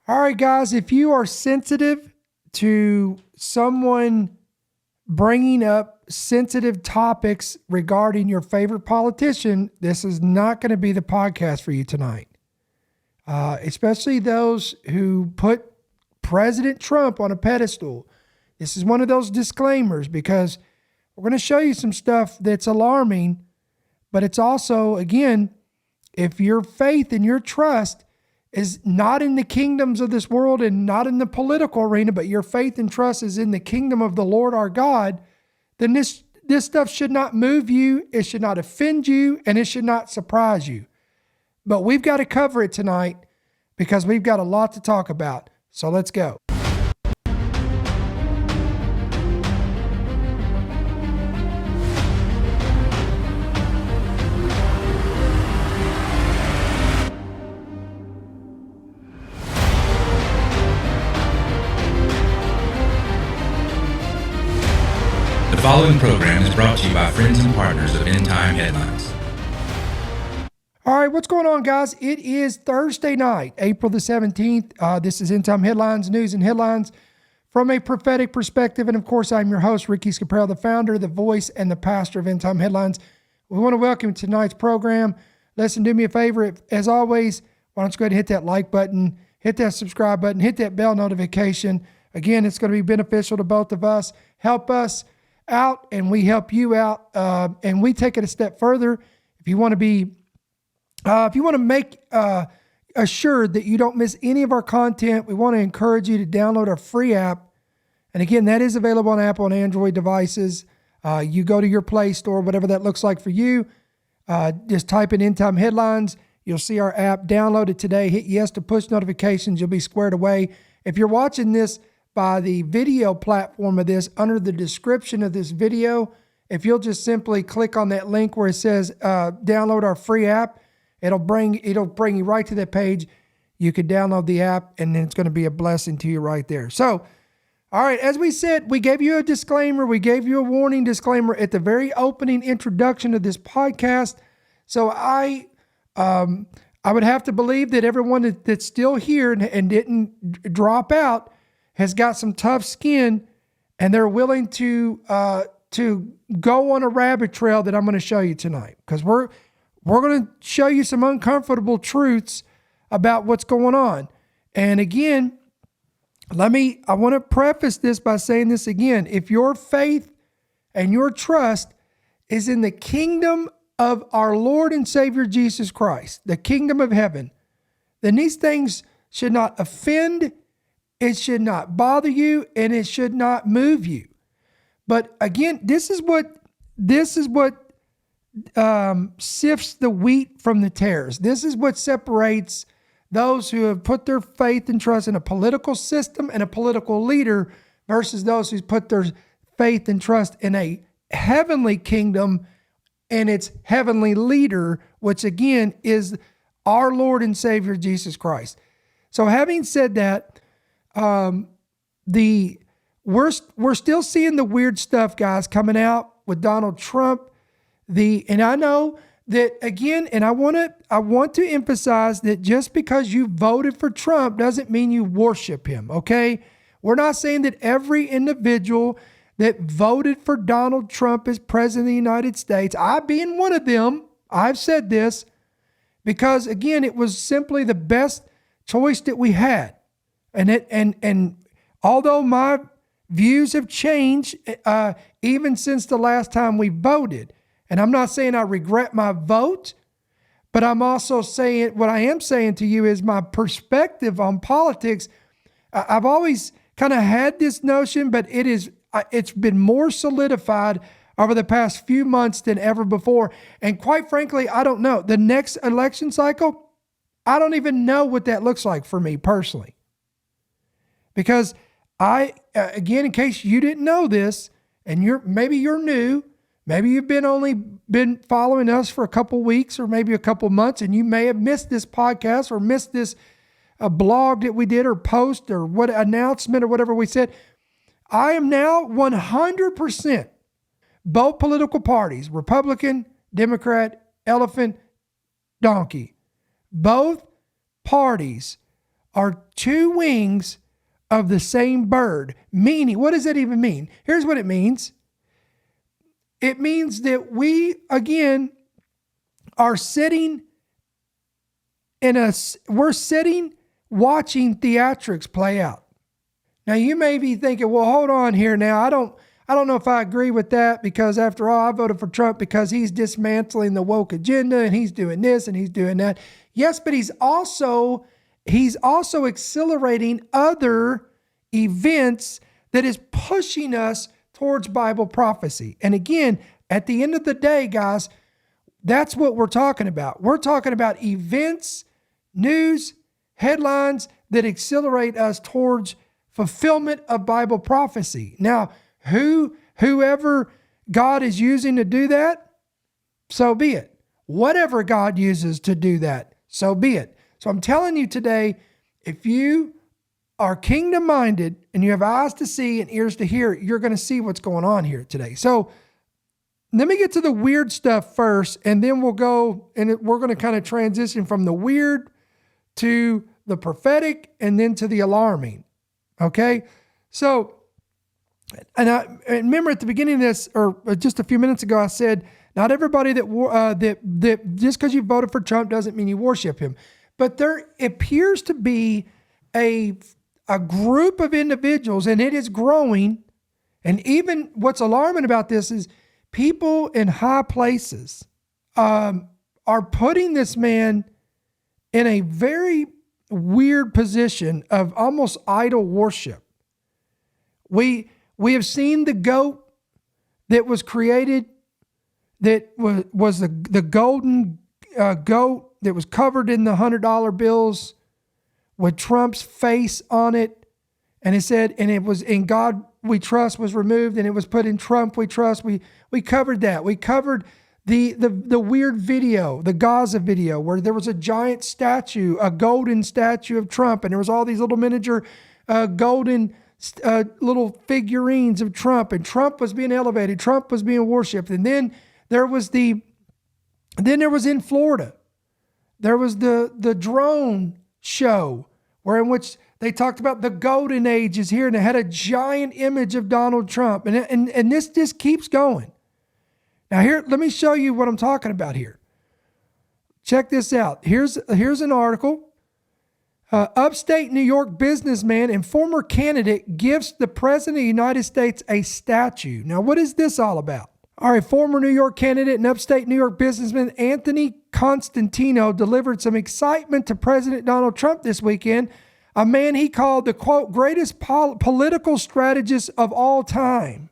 All right, guys, if you are sensitive to someone bringing up sensitive topics regarding your favorite politician, this is not going to be the podcast for you tonight. Especially those who put President Trump on a pedestal. This is one of those disclaimers because we're going to show you some stuff that's alarming, but it's also, again, if your faith and your trust is not in the kingdoms of this world and not in the political arena, but your faith and trust is in the kingdom of the Lord our God, then this stuff should not move you, it should not offend you, and it should not surprise you. But we've got to cover it tonight because we've got a lot to talk about. So let's go. The following program is brought to you by friends and partners of End Time Headlines. All right, what's going on, guys? It is Thursday night, April the 17th. This is End Time Headlines, news and headlines from a prophetic perspective. And of course, I'm your host, Ricky Scaparro, the founder, the voice, and the pastor of End Time Headlines. We want to welcome you to tonight's program. Listen, do me a favor. As always, why don't you go ahead and hit that like button, hit that subscribe button, hit that bell notification. Again, it's going to be beneficial to both of us. Help us out, and we help you out. And we take it a step further. If you want to make assured that you don't miss any of our content, we want to encourage you to download our free app. And again, that is available on Apple and Android devices. You go to your Play Store, whatever that looks like for you. Just type in End Time Headlines. You'll see our app. Download it today. Hit yes to push notifications. You'll be squared away. If you're watching this by the video platform of this, under the description of this video, if you'll just simply click on that link where it says download our free app, it'll bring you right to that page. You can download the app, and then it's going to be a blessing to you right there. So, all right, as we said, we gave you a disclaimer. We gave you a warning disclaimer at the very opening introduction of this podcast. So I would have to believe that everyone that's still here and didn't drop out has got some tough skin, and they're willing to go on a rabbit trail that I'm going to show you tonight, because we're going to show you some uncomfortable truths about what's going on. And again, I want to preface this by saying this again. If your faith and your trust is in the kingdom of our Lord and Savior Jesus Christ, the kingdom of heaven, then these things should not offend, it should not bother you, and it should not move you. But again, this is what sifts the wheat from the tares. This is what separates those who have put their faith and trust in a political system and a political leader versus those who put their faith and trust in a heavenly kingdom and its heavenly leader, which again is our Lord and Savior Jesus Christ. So having said that, we're still seeing the weird stuff, guys, coming out with Donald Trump. And I know that again, and I want to emphasize that just because you voted for Trump doesn't mean you worship him. Okay. We're not saying that every individual that voted for Donald Trump as president of the United States, I being one of them, I've said this because again, it was simply the best choice that we had. And although my views have changed, even since the last time we voted, and I'm not saying I regret my vote, but I'm also saying, what I am saying to you is my perspective on politics. I've always kind of had this notion, but it's been more solidified over the past few months than ever before. And quite frankly, I don't know. The next election cycle, I don't even know what that looks like for me personally. Because again, in case you didn't know this, and maybe you're new, maybe you've only been following us for a couple weeks or maybe a couple months, and you may have missed this podcast or missed this blog that we did or post or what announcement or whatever we said. I am now 100% both political parties, Republican, Democrat, elephant, donkey. Both parties are two wings of the same bird. Meaning, what does that even mean? Here's what it means. It means that we, again, are sitting we're sitting watching theatrics play out. Now you may be thinking, well, hold on here now. I don't know if I agree with that, because after all, I voted for Trump because he's dismantling the woke agenda and he's doing this and he's doing that. Yes, but he's also accelerating other events that is pushing us towards Bible prophecy. And again, at the end of the day, guys, that's what we're talking about. We're talking about events, news, headlines that accelerate us towards fulfillment of Bible prophecy. Now, whoever God is using to do that, so be it. Whatever God uses to do that, so be it. So I'm telling you today, if you are kingdom-minded and you have eyes to see and ears to hear, you're going to see what's going on here today. So let me get to the weird stuff first, and then we'll go, and we're going to kind of transition from the weird to the prophetic and then to the alarming. Okay? So, and I remember at the beginning of this, or just a few minutes ago, I said, not everybody that just because you voted for Trump doesn't mean you worship him. But there appears to be a group of individuals, and it is growing. And even what's alarming about this is people in high places are putting this man in a very weird position of almost idol worship. We have seen the goat that was created, that was the golden goat that was covered in the $100 bills with Trump's face on it. And it said, and it was "In God We Trust" was removed, and it was put "In Trump We Trust." We covered that. We covered the weird video, the Gaza video, where there was a giant statue, a golden statue of Trump, and there was all these little miniature golden little figurines of Trump, and Trump was being elevated, Trump was being worshipped. And then there was in Florida, there was the drone show in which they talked about the golden age is here, and it had a giant image of Donald Trump. And this just keeps going. Now here, let me show you what I'm talking about here. Check this out. Here's an article. Upstate New York businessman and former candidate gives the President of the United States a statue. Now, what is this all about? All right, former New York candidate and upstate New York businessman Anthony Constantino delivered some excitement to President Donald Trump this weekend, a man he called the, quote, greatest political strategist of all time.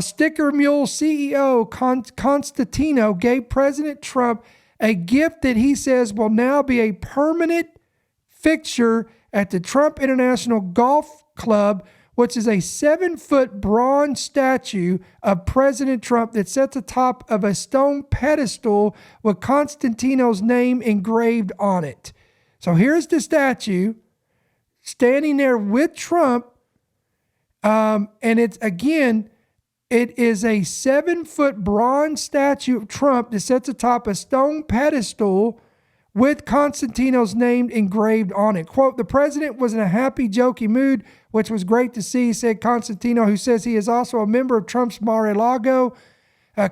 Sticker Mule CEO Constantino gave President Trump a gift that he says will now be a permanent fixture at the Trump International Golf Club, which is a 7-foot bronze statue of President Trump that sits atop of a stone pedestal with Constantino's name engraved on it. So here's the statue standing there with Trump. And it is a 7-foot bronze statue of Trump that sits atop a stone pedestal with Constantino's name engraved on it. Quote, the president was in a happy, jokey mood, which was great to see, said Constantino, who says he is also a member of Trump's Mar-a-Lago.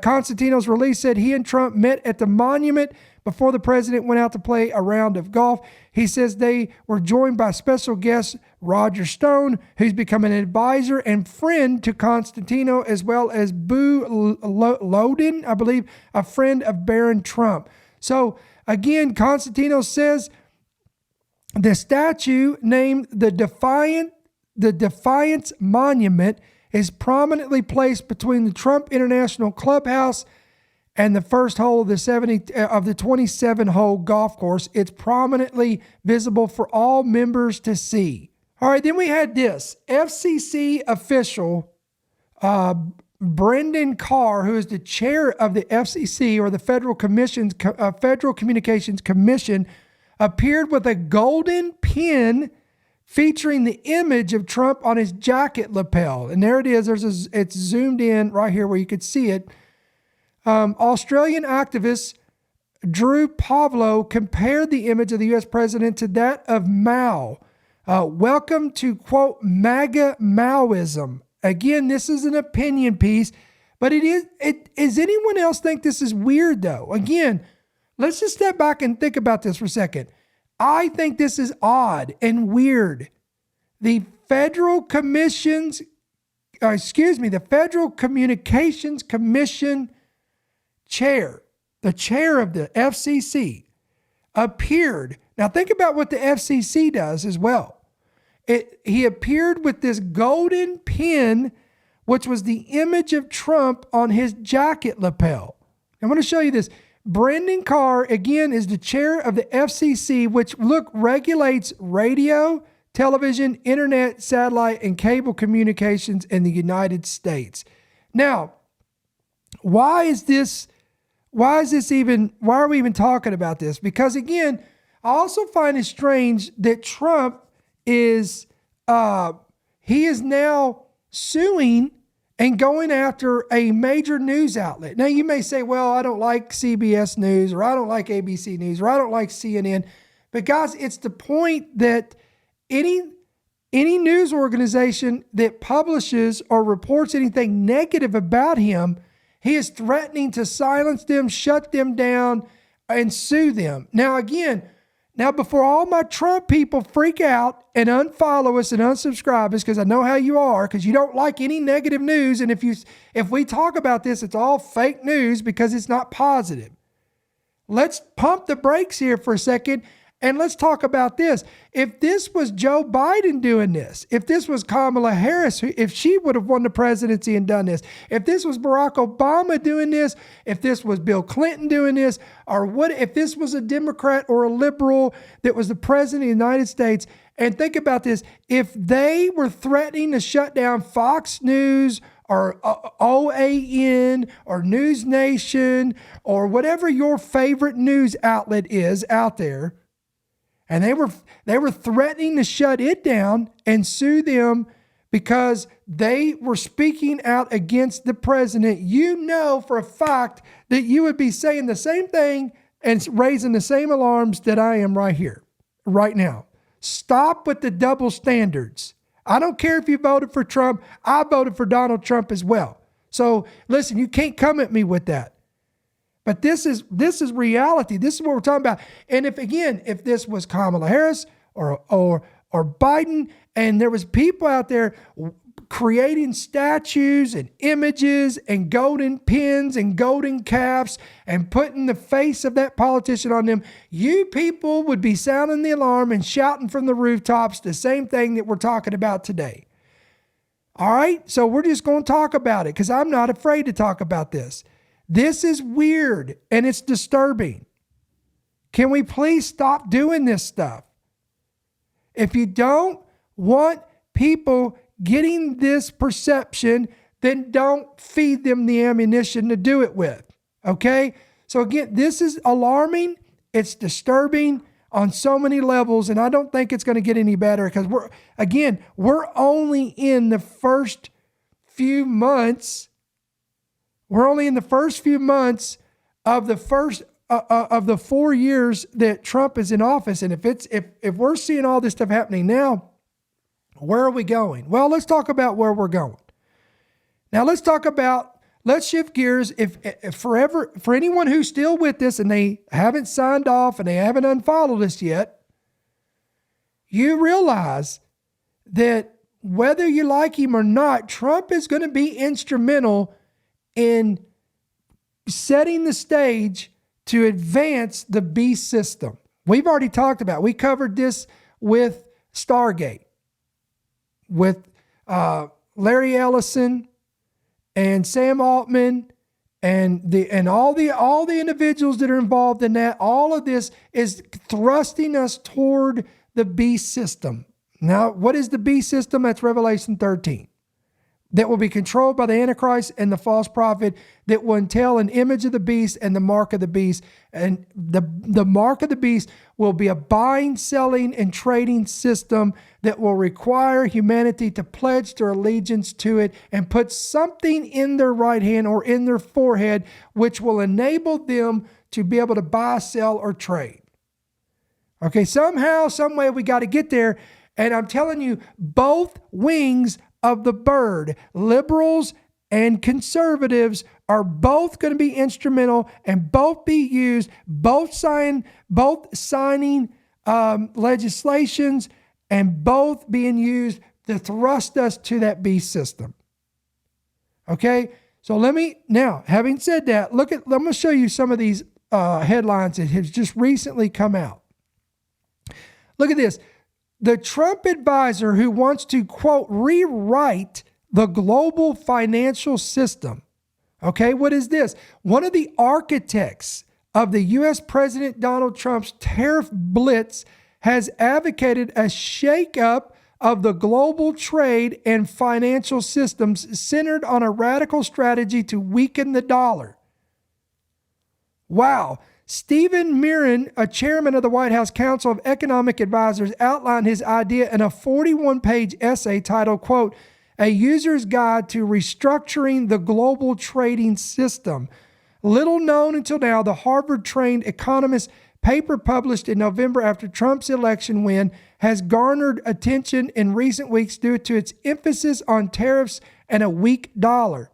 Constantino's release said he and Trump met at the monument before the president went out to play a round of golf. He says they were joined by special guest Roger Stone, who's become an advisor and friend to Constantino, as well as Boo Loden, I believe, a friend of Baron Trump. So again, Constantino says the statue named the Defiance Monument is prominently placed between the Trump International Clubhouse and the first hole of the 27-hole golf course. It's prominently visible for all members to see. All right, then we had this FCC official, Brendan Carr, who is the chair of the FCC, or the Federal Communications Commission, appeared with a golden pin featuring the image of Trump on his jacket lapel. And there it is. It's zoomed in right here where you could see it. Australian activist Drew Pavlo compared the image of the U.S. president to that of Mao. Welcome to, quote, MAGA Maoism. Again, this is an opinion piece, but does anyone else think this is weird, though? Again, let's just step back and think about this for a second. I think this is odd and weird. The Federal Communications Commission chair, the chair of the FCC, appeared. Now think about what the FCC does as well. He appeared with this golden pin, which was the image of Trump on his jacket lapel. I'm going to show you this. Brendan Carr, again, is the chair of the FCC, which, regulates radio, television, internet, satellite, and cable communications in the United States. Now, why are we even talking about this? Because again, I also find it strange that Trump is now suing and going after a major news outlet. Now you may say, well, I don't like CBS News, or I don't like ABC News, or I don't like CNN. But guys, it's the point that any news organization that publishes or reports anything negative about him, he is threatening to silence them, shut them down, and sue them. Now, before all my Trump people freak out and unfollow us and unsubscribe us, because I know how you are, because you don't like any negative news, and if we talk about this, it's all fake news because it's not positive. Let's pump the brakes here for a second, and let's talk about this. If this was Joe Biden doing this, if this was Kamala Harris, if she would have won the presidency and done this, if this was Barack Obama doing this, if this was Bill Clinton doing this, or what if this was a Democrat or a liberal that was the president of the United States, and think about this, if they were threatening to shut down Fox News or OAN or News Nation or whatever your favorite news outlet is out there, and they were threatening to shut it down and sue them because they were speaking out against the president, you know for a fact that you would be saying the same thing and raising the same alarms that I am right here, right now. Stop with the double standards. I don't care if you voted for Trump. I voted for Donald Trump as well. So listen, you can't come at me with that. But this is reality. This is what we're talking about. And if this was Kamala Harris or Biden, and there was people out there creating statues and images and golden pins and golden caps and putting the face of that politician on them, you people would be sounding the alarm and shouting from the rooftops the same thing that we're talking about today. All right? So we're just going to talk about it because I'm not afraid to talk about this. This is weird and it's disturbing. Can we please stop doing this stuff? If you don't want people getting this perception, then don't feed them the ammunition to do it with. Okay? So again, this is alarming. It's disturbing on so many levels, and I don't think it's going to get any better because we're only in the first few months. We're only in the first few months of the 4 years that Trump is in office. And if we're seeing all this stuff happening now, where are we going? Well, let's talk about where we're going. Now let's shift gears. If for anyone who's still with this and they haven't signed off and they haven't unfollowed us yet, you realize that whether you like him or not, Trump is going to be instrumental in setting the stage to advance the beast system. We've already talked about it. We covered this with Stargate, with Larry Ellison and Sam Altman and all the individuals that are involved in that. All of this is thrusting us toward the beast system. Now, what is the beast system? That's Revelation 13. that will be controlled by the antichrist and the false prophet, that will entail an image of the beast and the mark of the beast. And the mark of the beast will be a buying, selling, and trading system that will require humanity to pledge their allegiance to it and put something in their right hand or in their forehead, which will enable them to be able to buy, sell, or trade. Okay, somehow, some way we got to get there. And I'm telling you, both wings of the bird, liberals and conservatives, are both going to be instrumental and both be used, both signing legislations, and both being used to thrust us to that beast system. Okay, so having said that, I'm going to show you some of these headlines that have just recently come out. Look at this. The Trump advisor who wants to, quote, rewrite the global financial system. Okay, what is this? One of the architects of the U.S. President Donald Trump's tariff blitz has advocated a shakeup of the global trade and financial systems centered on a radical strategy to weaken the dollar. Wow. Stephen Mirren, a chairman of the White House Council of Economic Advisors, outlined his idea in a 41-page essay titled, quote, A User's Guide to Restructuring the Global Trading System. Little known until now, the Harvard-trained economist paper published in November after Trump's election win has garnered attention in recent weeks due to its emphasis on tariffs and a weak dollar.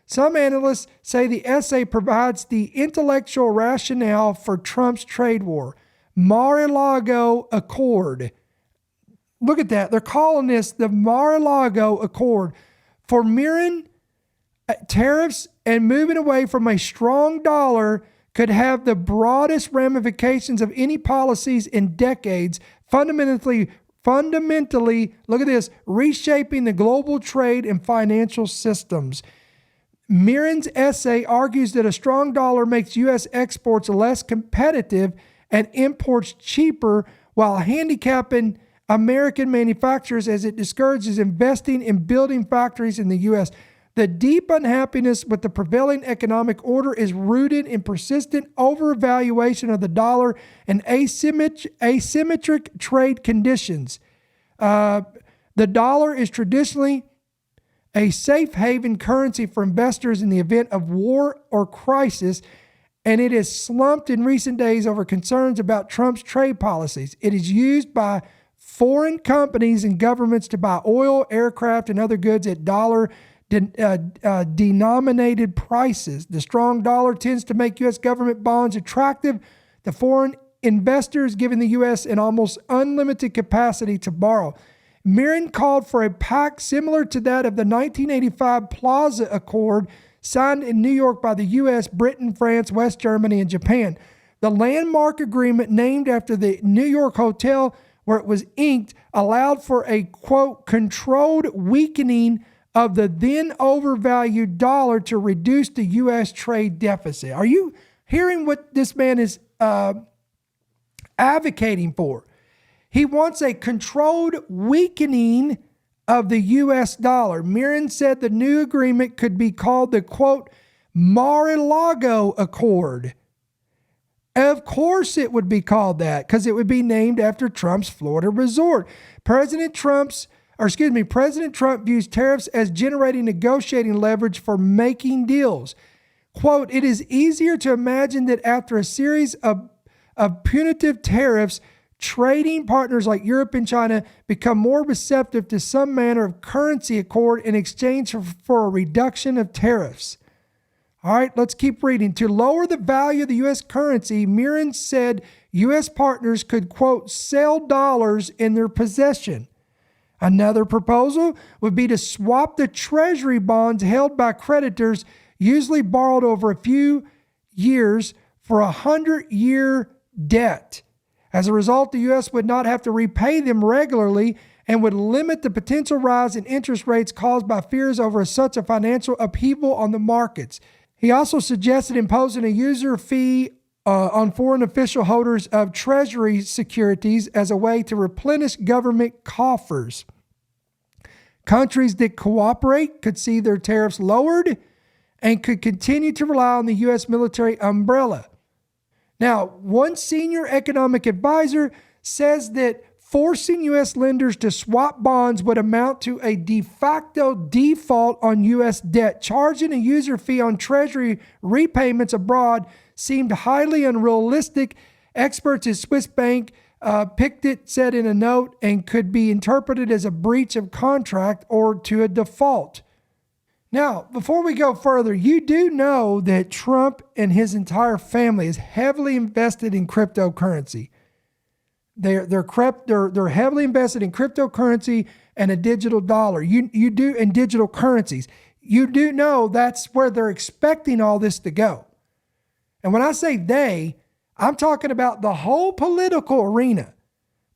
Some analysts say the essay provides the intellectual rationale for Trump's trade war. Mar-a-Lago Accord. Look at that. They're calling this the Mar-a-Lago Accord. For Mirren, tariffs and moving away from a strong dollar could have the broadest ramifications of any policies in decades, fundamentally, look at this, reshaping the global trade and financial systems. Mirren's essay argues that a strong dollar makes U.S. exports less competitive and imports cheaper, while handicapping American manufacturers as it discourages investing in building factories in the U.S. The deep unhappiness with the prevailing economic order is rooted in persistent overvaluation of the dollar and asymmetric trade conditions. The dollar is traditionally a safe haven currency for investors in the event of war or crisis, and it has slumped in recent days over concerns about Trump's trade policies. It is used by foreign companies and governments to buy oil, aircraft, and other goods at denominated prices. The strong dollar tends to make U.S. government bonds attractive to foreign investors, giving the U.S. an almost unlimited capacity to borrow. Mirren called for a pact similar to that of the 1985 Plaza Accord signed in New York by the U.S., Britain, France, West Germany, and Japan. The landmark agreement, named after the New York hotel where it was inked, allowed for a, quote, controlled weakening of the then overvalued dollar to reduce the U.S. trade deficit. Are you hearing what this man is advocating for? He wants a controlled weakening of the U.S. dollar. Mirren said the new agreement could be called the, quote, Mar-a-Lago Accord. Of course it would be called that, because it would be named after Trump's Florida resort. President Trump views tariffs as generating negotiating leverage for making deals. Quote, it is easier to imagine that after a series of punitive tariffs, trading partners like Europe and China become more receptive to some manner of currency accord in exchange for a reduction of tariffs. All right, let's keep reading. To lower the value of the U.S. currency, Mirren said U.S. partners could, quote, sell dollars in their possession. Another proposal would be to swap the treasury bonds held by creditors, usually borrowed over a few years, for a 100-year debt. As a result, the U.S. would not have to repay them regularly and would limit the potential rise in interest rates caused by fears over such a financial upheaval on the markets. He also suggested imposing a user fee on foreign official holders of treasury securities as a way to replenish government coffers. Countries that cooperate could see their tariffs lowered and could continue to rely on the U.S. military umbrella. Now, one senior economic advisor says that forcing U.S. lenders to swap bonds would amount to a de facto default on U.S. debt. Charging a user fee on Treasury repayments abroad seemed highly unrealistic. Experts at Swiss bank Pictet said in a note, and could be interpreted as a breach of contract or to a default. Now, before we go further, you do know that Trump and his entire family is heavily invested in cryptocurrency. They're heavily invested in cryptocurrency and a digital dollar. You do in digital currencies. You do know that's where they're expecting all this to go. And when I say they, I'm talking about the whole political arena,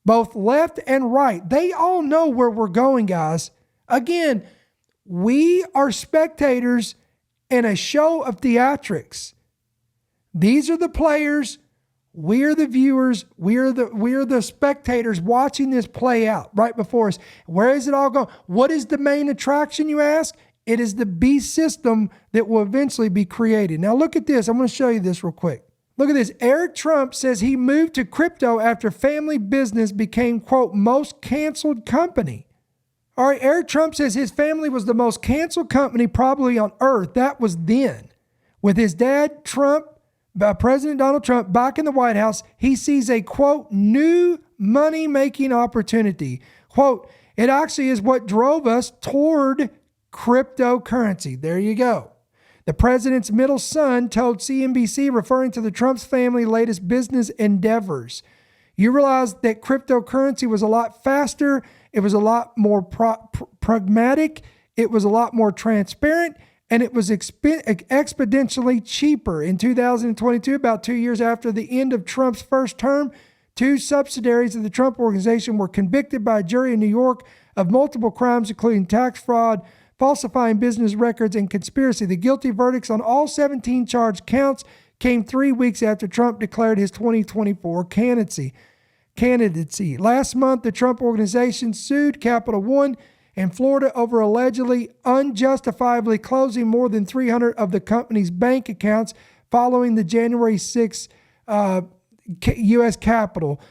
both left and right. They all know where we're going, guys. Again, we are spectators in a show of theatrics. These are the players. We are the viewers. We are the spectators watching this play out right before us. Where is it all going? What is the main attraction, you ask? It is the beast system that will eventually be created. Now look at this. I'm going to show you this real quick. Look at this. Eric Trump says he moved to crypto after family business became, quote, most canceled company. All right, Eric Trump says his family was the most canceled company probably on earth. That was then. With his dad, President Donald Trump, back in the White House, he sees a, quote, new money-making opportunity. Quote, it actually is what drove us toward cryptocurrency. There you go. The president's middle son told CNBC, referring to the Trump's family latest business endeavors. You realize that cryptocurrency was a lot faster. It was a lot more pragmatic. It was a lot more transparent. And it was exponentially cheaper. In 2022, about 2 years after the end of Trump's first term, 2 subsidiaries of the Trump Organization were convicted by a jury in New York of multiple crimes, including tax fraud, falsifying business records, and conspiracy. The guilty verdicts on all 17 charged counts came 3 weeks after Trump declared his 2024 candidacy. Last month, the Trump Organization sued Capital One in Florida over allegedly unjustifiably closing more than 300 of the company's bank accounts following the January 6th U.S. Capitol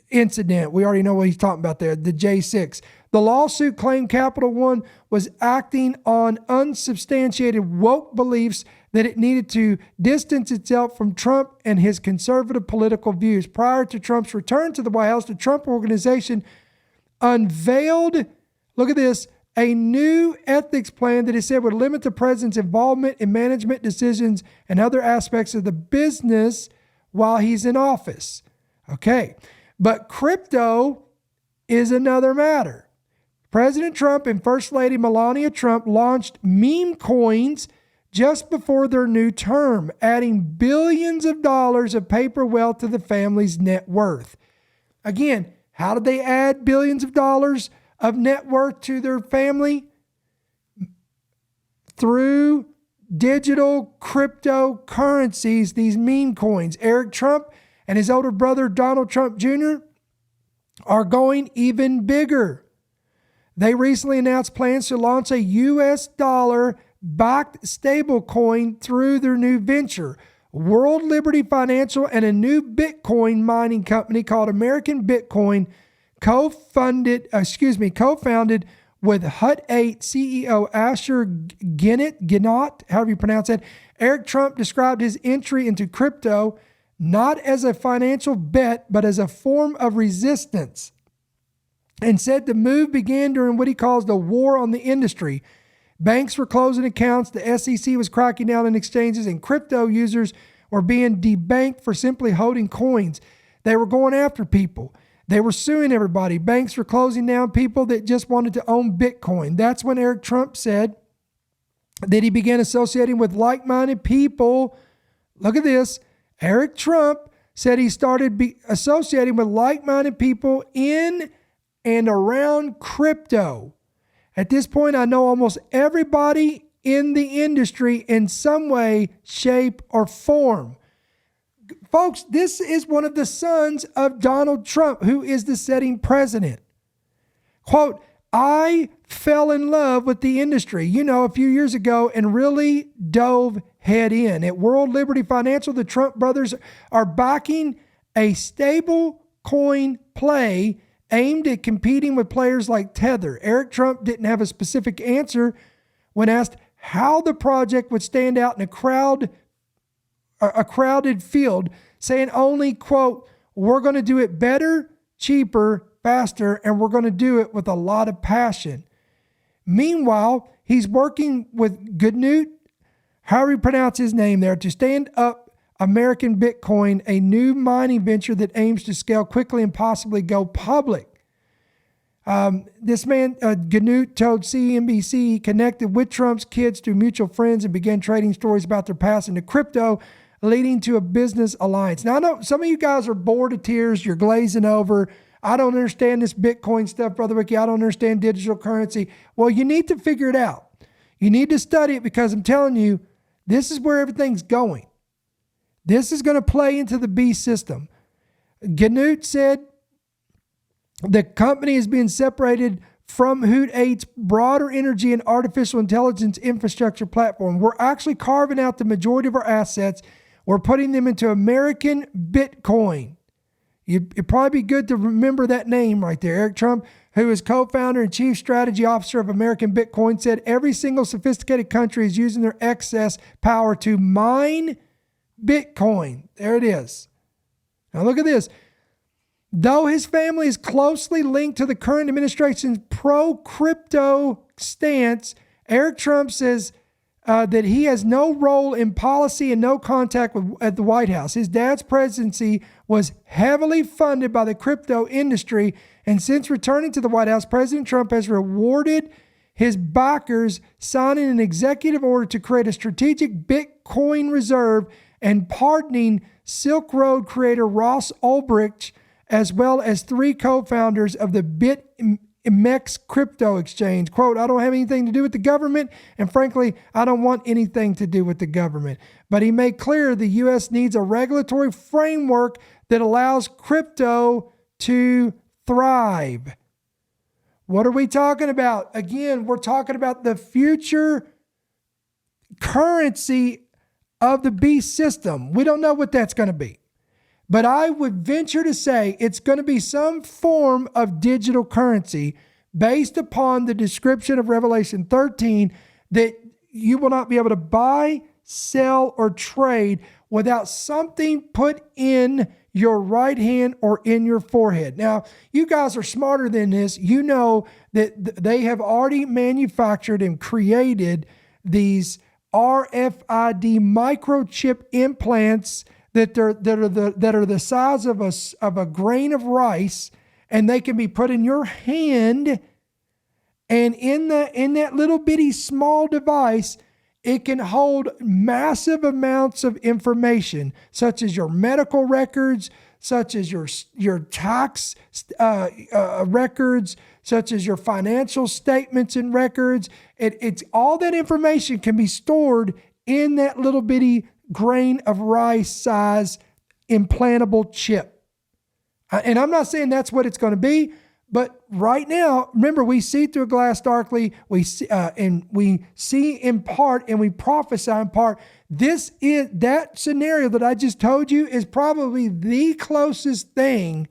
incident. We already know what he's talking about there, the J6. The lawsuit claimed Capital One was acting on unsubstantiated woke beliefs that it needed to distance itself from Trump and his conservative political views. Prior to Trump's return to the White House, the Trump Organization unveiled, look at this, a new ethics plan that it said would limit the president's involvement in management decisions and other aspects of the business while he's in office. Okay, but crypto is another matter. President Trump and First Lady Melania Trump launched meme coins just before their new term, adding billions of dollars of paper wealth to the family's net worth. Again, how did they add billions of dollars of net worth to their family? Through digital cryptocurrencies, these meme coins. Eric Trump and his older brother, Donald Trump Jr., are going even bigger. They recently announced plans to launch a U.S. dollar-backed stablecoin through their new venture. World Liberty Financial and a new Bitcoin mining company called American Bitcoin, co-founded with Hut 8 CEO Asher Ginott, however you pronounce that. Eric Trump described his entry into crypto not as a financial bet, but as a form of resistance, and said the move began during what he calls the war on the industry. Banks were closing accounts, the SEC was cracking down on exchanges, and crypto users were being debanked for simply holding coins. They were going after people. They were suing everybody. Banks were closing down people that just wanted to own Bitcoin. That's when Eric Trump said that he began associating with like-minded people. Look at this. Eric Trump said he started associating with like-minded people in and around crypto. At this point, I know almost everybody in the industry in some way, shape, or form. Folks, this is one of the sons of Donald Trump, who is the sitting president. Quote, I fell in love with the industry, a few years ago and really dove head in. At World Liberty Financial, the Trump brothers are backing a stable coin play aimed at competing with players like Tether. Eric Trump didn't have a specific answer when asked how the project would stand out in a crowded field, saying only, quote, "We're going to do it better, cheaper, faster, and we're going to do it with a lot of passion." Meanwhile, he's working with Gnut, however you pronounce his name there, to stand up American Bitcoin, a new mining venture that aims to scale quickly and possibly go public. This man, Gnut, told CNBC he connected with Trump's kids through mutual friends and began trading stories about their past into crypto, leading to a business alliance. Now, I know some of you guys are bored to tears. You're glazing over. I don't understand this Bitcoin stuff, Brother Ricky. I don't understand digital currency. Well, you need to figure it out. You need to study it because I'm telling you, this is where everything's going. This is going to play into the beast system. Gnut said the company is being separated from Hoot 8's broader energy and artificial intelligence infrastructure platform. We're actually carving out the majority of our assets. We're putting them into American Bitcoin. It'd probably be good to remember that name right there. Eric Trump, who is co-founder and chief strategy officer of American Bitcoin, said every single sophisticated country is using their excess power to mine Bitcoin. There it is. Now look at this. Though his family is closely linked to the current administration's pro-crypto stance, Eric Trump says that he has no role in policy and no contact at the White House. His dad's presidency was heavily funded by the crypto industry, and since returning to the White House, President Trump has rewarded his backers, signing an executive order to create a strategic Bitcoin reserve and pardoning Silk Road creator Ross Ulbricht, as well as 3 co-founders of the BitMEX crypto exchange. Quote, "I don't have anything to do with the government, and frankly, I don't want anything to do with the government." But he made clear the U.S. needs a regulatory framework that allows crypto to thrive. What are we talking about? Again, we're talking about the future currency of the beast system. We don't know what that's going to be. But I would venture to say it's going to be some form of digital currency based upon the description of Revelation 13 that you will not be able to buy, sell, or trade without something put in your right hand or in your forehead. Now, you guys are smarter than this. You know that they have already manufactured and created these RFID microchip implants that are the size of a grain of rice, and they can be put in your hand. And in that little bitty small device, it can hold massive amounts of information, such as your medical records, such as your tax records, such as your financial statements and records. It's all that information can be stored in that little bitty grain of rice size implantable chip. And I'm not saying that's what it's going to be, but right now, remember, we see through a glass darkly, we see in part and we prophesy in part. This is that scenario that I just told you is probably the closest thing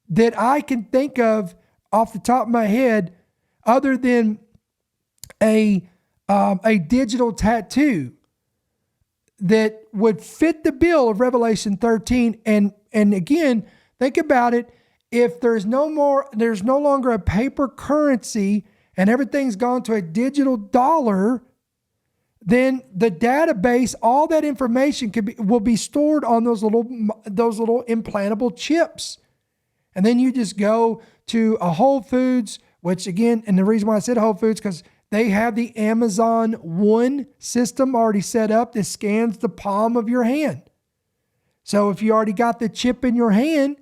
that I can think of off the top of my head, other than a digital tattoo that would fit the bill of Revelation 13. And again, think about it. If there's no longer a paper currency and everything's gone to a digital dollar, then the database, all that information will be stored on those little implantable chips. And then you just go to a Whole Foods, which again, and the reason why I said Whole Foods, because they have the Amazon One system already set up that scans the palm of your hand. So if you already got the chip in your hand,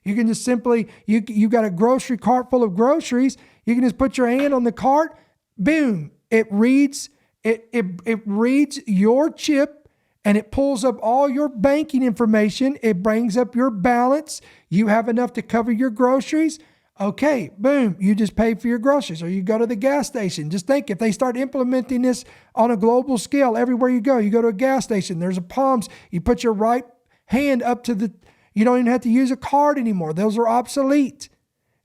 you can just simply, you got a grocery cart full of groceries, you can just put your hand on the cart, boom, it reads your chip, and it pulls up all your banking information. It brings up your balance. You have enough to cover your groceries. Okay, boom, you just pay for your groceries or you go to the gas station. Just think if they start implementing this on a global scale, everywhere you go to a gas station, there's a palms, you put your right hand up to you don't even have to use a card anymore. Those are obsolete.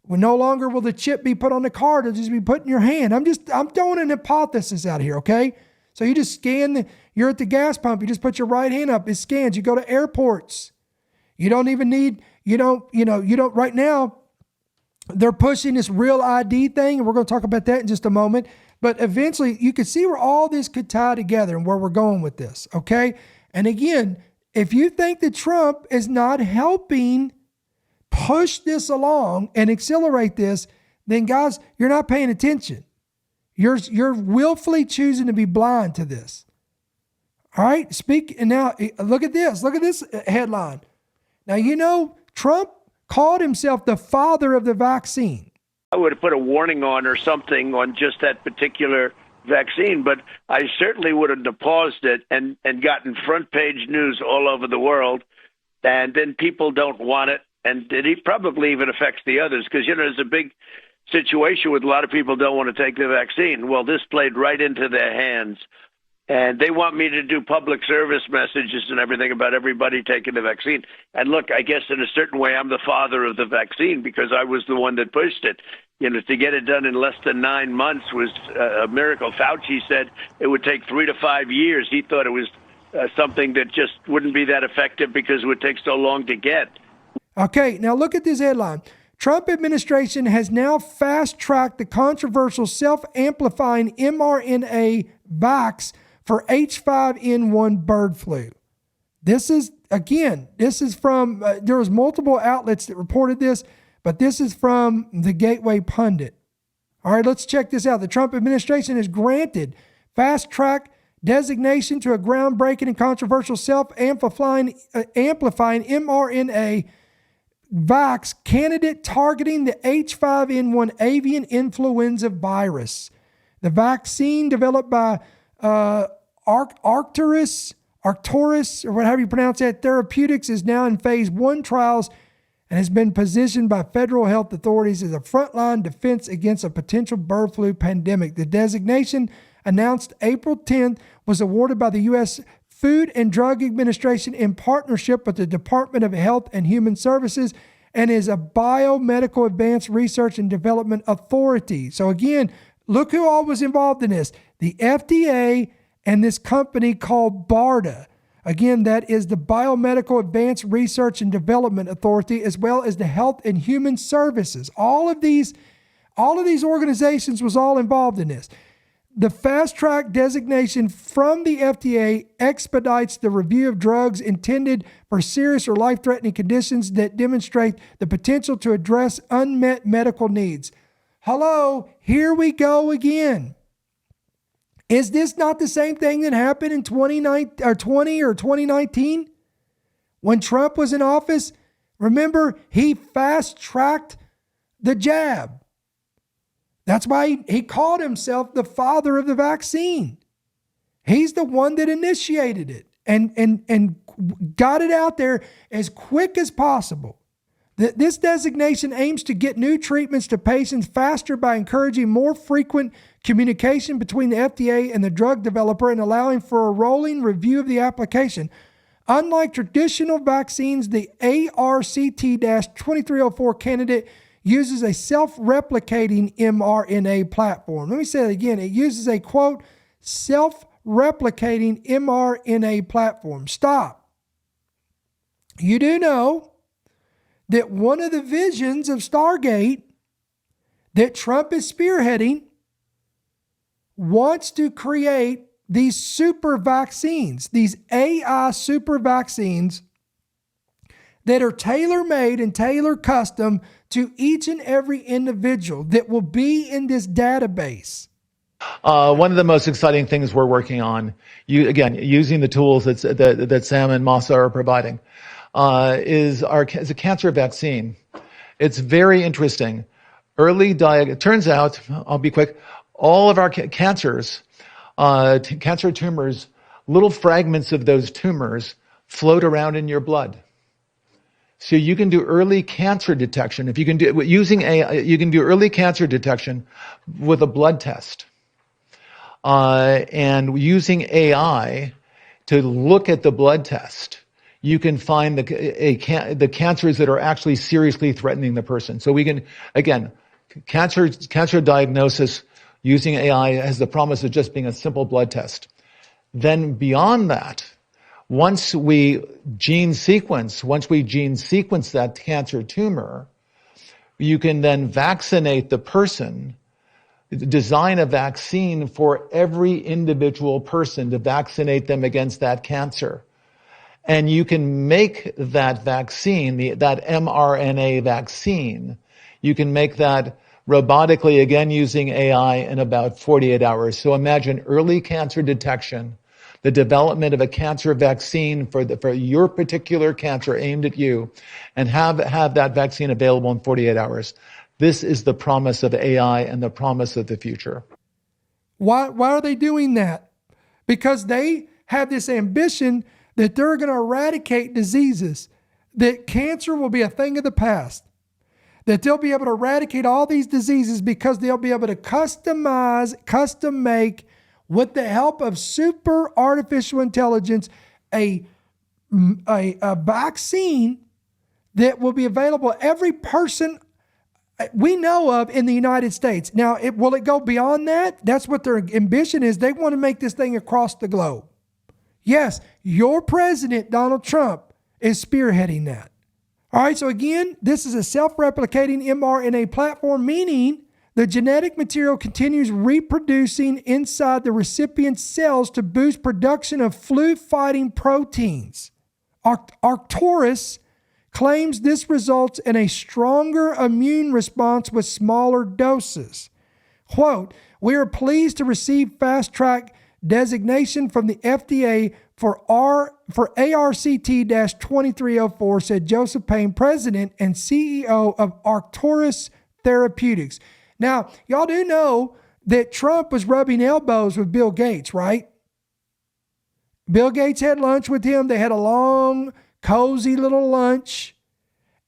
Well, no longer will the chip be put on the card, it'll just be put in your hand. I'm throwing an hypothesis out here, okay? So you just you're at the gas pump, you just put your right hand up, it scans. You go to airports. You don't even need, right now, they're pushing this real ID thing, and we're going to talk about that in just a moment. But eventually, you can see where all this could tie together and where we're going with this, okay? And again, if you think that Trump is not helping push this along and accelerate this, then guys, you're not paying attention. You're willfully choosing to be blind to this. All right? And now, look at this. Look at this headline. Now, Trump called himself the father of the vaccine. I would have put a warning on or something on just that particular vaccine, but I certainly would have paused it and gotten front page news all over the world, and then people don't want it, and it probably even affects the others because, there's a big situation with a lot of people don't want to take the vaccine. Well, this played right into their hands. And they want me to do public service messages and everything about everybody taking the vaccine. And look, I guess in a certain way, I'm the father of the vaccine because I was the one that pushed it. To get it done in less than 9 months was a miracle. Fauci said it would take 3 to 5 years. He thought it was something that just wouldn't be that effective because it would take so long to get. Okay, now look at this headline. Trump administration has now fast-tracked the controversial self-amplifying mRNA vax for H5N1 bird flu. This is from, there was multiple outlets that reported this, but this is from the Gateway Pundit. All right, let's check this out. The Trump administration has granted fast-track designation to a groundbreaking and controversial self-amplifying mRNA vax candidate targeting the H5N1 avian influenza virus. The vaccine developed by Arcturus, or whatever you pronounce that, Therapeutics is now in phase 1 trials and has been positioned by federal health authorities as a frontline defense against a potential bird flu pandemic. The designation, announced April 10th, was awarded by the U.S. Food and Drug Administration in partnership with the Department of Health and Human Services and is a biomedical advanced research and development authority. So again, look who all was involved in this. The FDA and this company called BARDA. Again, that is the Biomedical Advanced Research and Development Authority, as well as the Health and Human Services. All of these organizations was all involved in this. The fast-track designation from the FDA expedites the review of drugs intended for serious or life-threatening conditions that demonstrate the potential to address unmet medical needs. Hello, here we go again. Is this not the same thing that happened in 2019 when Trump was in office? Remember, he fast-tracked the jab. That's why he called himself the father of the vaccine. He's the one that initiated it and got it out there as quick as possible. This designation aims to get new treatments to patients faster by encouraging more frequent communication between the FDA and the drug developer and allowing for a rolling review of the application. Unlike traditional vaccines, the ARCT-2304 candidate uses a self-replicating mRNA platform. Let me say that again. It uses a, quote, self-replicating mRNA platform. Stop. You do know that one of the visions of Stargate that Trump is spearheading wants to create these super vaccines, these AI super vaccines that are tailor-made and tailor-custom to each and every individual that will be in this database. One of the most exciting things we're working on, using the tools that Sam and Masa are providing, is a cancer vaccine. It's very interesting. It turns out, I'll be quick, all of our cancers, cancer tumors, little fragments of those tumors float around in your blood. So you can do early cancer detection. If you can do using AI, you can do early cancer detection with a blood test. And using AI to look at the blood test, you can find the cancers that are actually seriously threatening the person. So we can, again, cancer diagnosis using AI has the promise of just being a simple blood test. Then beyond that, once we gene sequence that cancer tumor, you can then vaccinate the person, design a vaccine for every individual person to vaccinate them against that cancer. And you can make that vaccine, that mRNA vaccine, you can make that robotically, again using AI, in about 48 hours. So imagine early cancer detection, the development of a cancer vaccine for your particular cancer aimed at you, and have that vaccine available in 48 hours. This is the promise of AI and the promise of the future. Why are they doing that? Because they have this ambition that they're going to eradicate diseases, that cancer will be a thing of the past, that they'll be able to eradicate all these diseases because they'll be able to custom make, with the help of super artificial intelligence, a vaccine that will be available to every person we know of in the United States. Now, will it go beyond that? That's what their ambition is. They want to make this thing across the globe. Yes, your president, Donald Trump, is spearheading that. All right, so again, this is a self-replicating mRNA platform, meaning the genetic material continues reproducing inside the recipient's cells to boost production of flu-fighting proteins. Arcturus claims this results in a stronger immune response with smaller doses. Quote, "We are pleased to receive fast-track designation from the FDA for ARCT-2304, said Joseph Payne, president and CEO of Arcturus Therapeutics. Now, y'all do know that Trump was rubbing elbows with Bill Gates, right? Bill Gates had lunch with him. They had a long, cozy little lunch.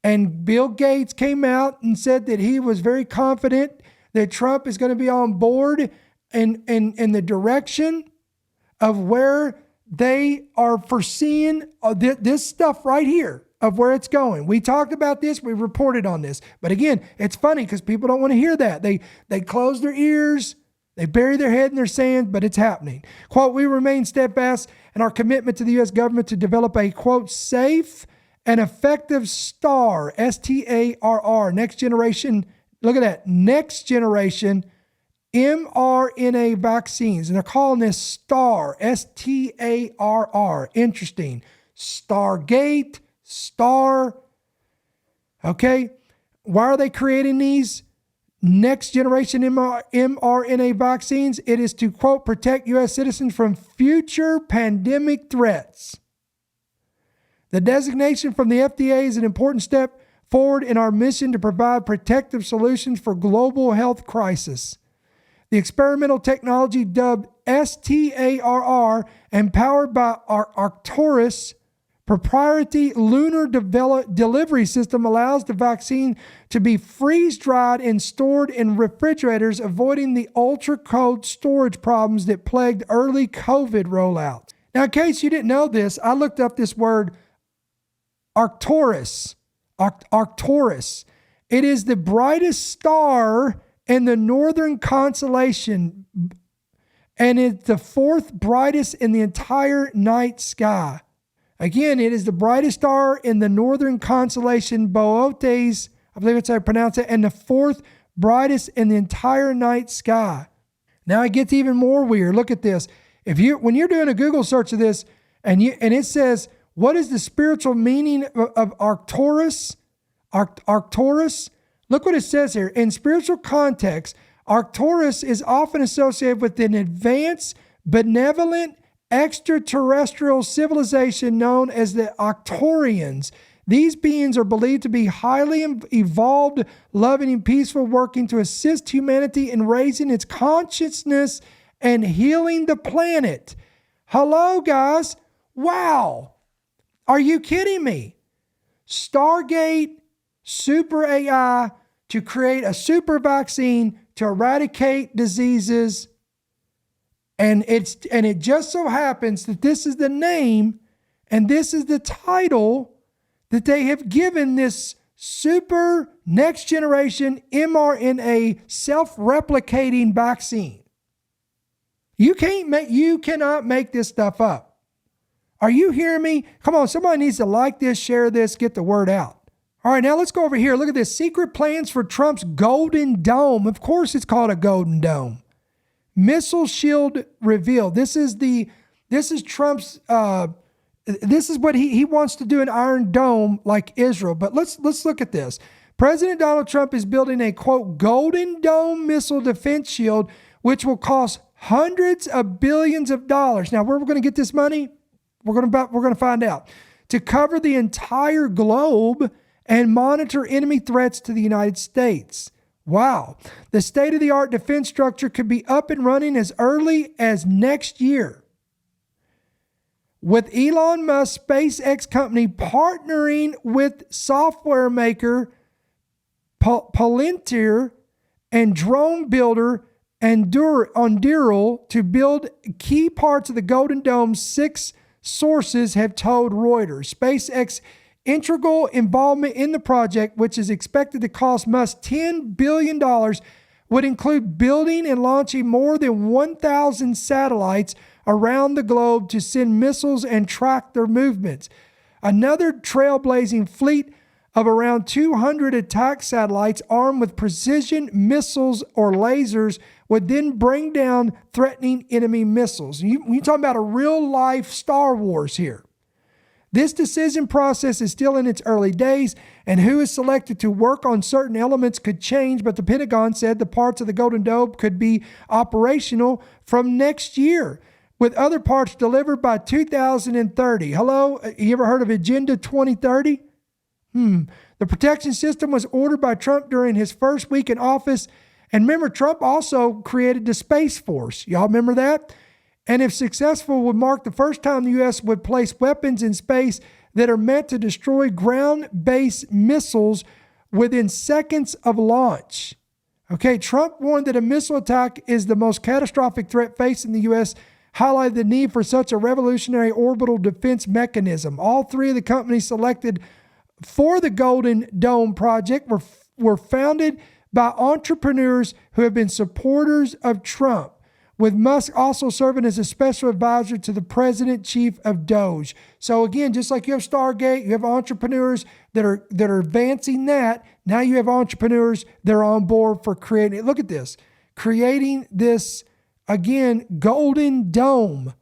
And Bill Gates came out and said that he was very confident that Trump is going to be on board in the direction of where they are foreseeing this stuff right here, of where it's going. We talked about this. We reported on this. But again, it's funny because people don't want to hear that. They close their ears. They bury their head in their sand, but it's happening. Quote, "We remain steadfast in our commitment to the U.S. government to develop a, quote, safe and effective STARR, STARR, next generation, look at that, next generation mRNA vaccines." And they're calling this STARR, STARR. Interesting. Stargate, STARR. Okay. Why are they creating these next generation mRNA vaccines? It is to, quote, "protect U.S. citizens from future pandemic threats." The designation from the FDA is an important step forward in our mission to provide protective solutions for global health crisis. The experimental technology dubbed STARR and powered by our Arcturus proprietary lunar delivery system allows the vaccine to be freeze-dried and stored in refrigerators, avoiding the ultra-cold storage problems that plagued early COVID rollouts. Now, in case you didn't know this, I looked up this word Arcturus. Arcturus. It is the brightest star in the northern constellation, and it's the fourth brightest in the entire night sky. Again, it is the brightest star in the northern constellation Boötes, I believe that's how I pronounce it, and the fourth brightest in the entire night sky. Now it gets even more weird. Look at this. When you're doing a Google search of this, and it says, what is the spiritual meaning of Arcturus? Arcturus. Look what it says here. In spiritual context, Arcturus is often associated with an advanced, benevolent, extraterrestrial civilization known as the Arcturians. These beings are believed to be highly evolved, loving, and peaceful, working to assist humanity in raising its consciousness and healing the planet. Hello, guys. Wow. Are you kidding me? Stargate, super AI to create a super vaccine to eradicate diseases. And it just so happens that this is the name and this is the title that they have given this super next generation mRNA self-replicating vaccine. You cannot make this stuff up. Are you hearing me? Come on, somebody needs to like this, share this, get the word out. All right, now let's go over here. Look at this. Secret plans for Trump's Golden Dome. Of course it's called a Golden Dome. Missile shield revealed. This is Trump's, this is what he wants to do, an Iron Dome like Israel. But let's look at this. President Donald Trump is building a, quote, Golden Dome missile defense shield, which will cost hundreds of billions of dollars. Now, where we're going to get this money? We're going to find out. To cover the entire globe and monitor enemy threats to the United States. Wow. The state-of-the-art defense structure could be up and running as early as next year. With Elon Musk's SpaceX company partnering with software maker Palantir and drone builder Anduril to build key parts of the Golden Dome, 6 sources have told Reuters. SpaceX integral involvement in the project, which is expected to cost Musk $10 billion, would include building and launching more than 1,000 satellites around the globe to send missiles and track their movements. Another trailblazing fleet of around 200 attack satellites armed with precision missiles or lasers would then bring down threatening enemy missiles. You're talking about a real-life Star Wars here. This decision process is still in its early days, and who is selected to work on certain elements could change, but the Pentagon said the parts of the Golden Dome could be operational from next year, with other parts delivered by 2030. Hello? You ever heard of Agenda 2030? The protection system was ordered by Trump during his first week in office. And remember, Trump also created the Space Force. Y'all remember that? And if successful, would mark the first time the U.S. would place weapons in space that are meant to destroy ground-based missiles within seconds of launch. Okay, Trump warned that a missile attack is the most catastrophic threat facing the U.S., highlighted the need for such a revolutionary orbital defense mechanism. All 3 of the companies selected for the Golden Dome project were founded by entrepreneurs who have been supporters of Trump, with Musk also serving as a special advisor to the president chief of Doge. So again, just like you have Stargate, you have entrepreneurs that are advancing that. Now you have entrepreneurs that are on board for creating it. Look at this, creating this, again, Golden Dome.